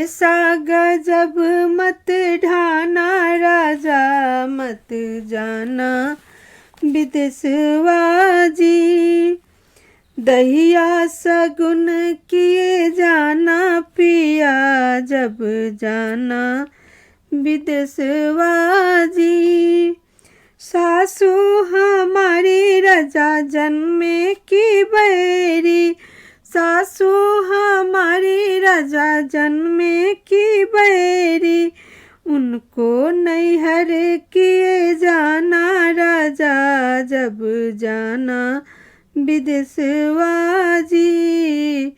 ऐसा गजब मत ढाना राजा मत जाना विदेशवा जी। दहिया सगुन किए जाना पिया जब जाना विदेशवा जी। सासू हमारी रजा जन्मे की बैरी, सासू हमारी रजा जन्मे की बैरी। उनको नैहर किए जाना राजा जब जाना विदेशवा जी।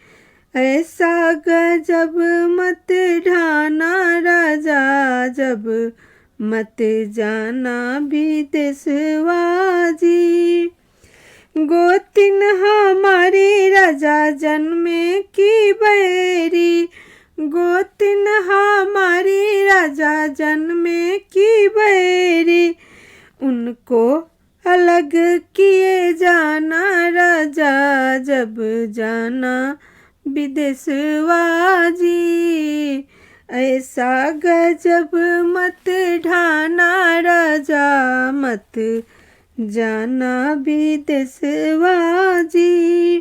ऐसा गजब मत ढाना राजा जब मत जाना विदेशवा जी। गोतिन हमारी रजा जन्मे की बैरी, गोतिन हमारी रजा जन्मे की बैरी। उनको अलग किए जाना राजा जब जाना विदेशवा जी। ऐसा गजब मत ढाना राजा मत जाना विदेशवा जी।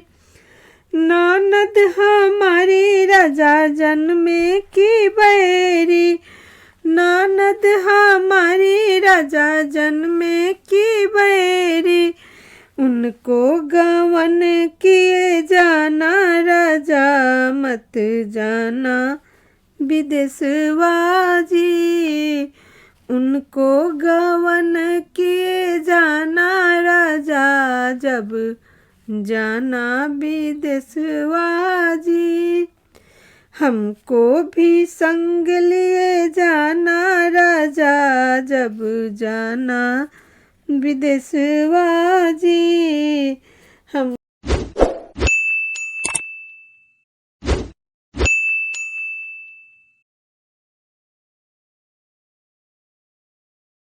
ननद हमारी रजा जन्मे की बैरी, ननद हमारी रजा जन्मे की बैरी। उनको गवन किए जाना राजा मत जाना विदेशवा जी। उनको गवन किए जाना राजा जब जाना विदेशवा जी। हमको भी संग लिए जाना राजा जब जाना विदेशवा जी। हम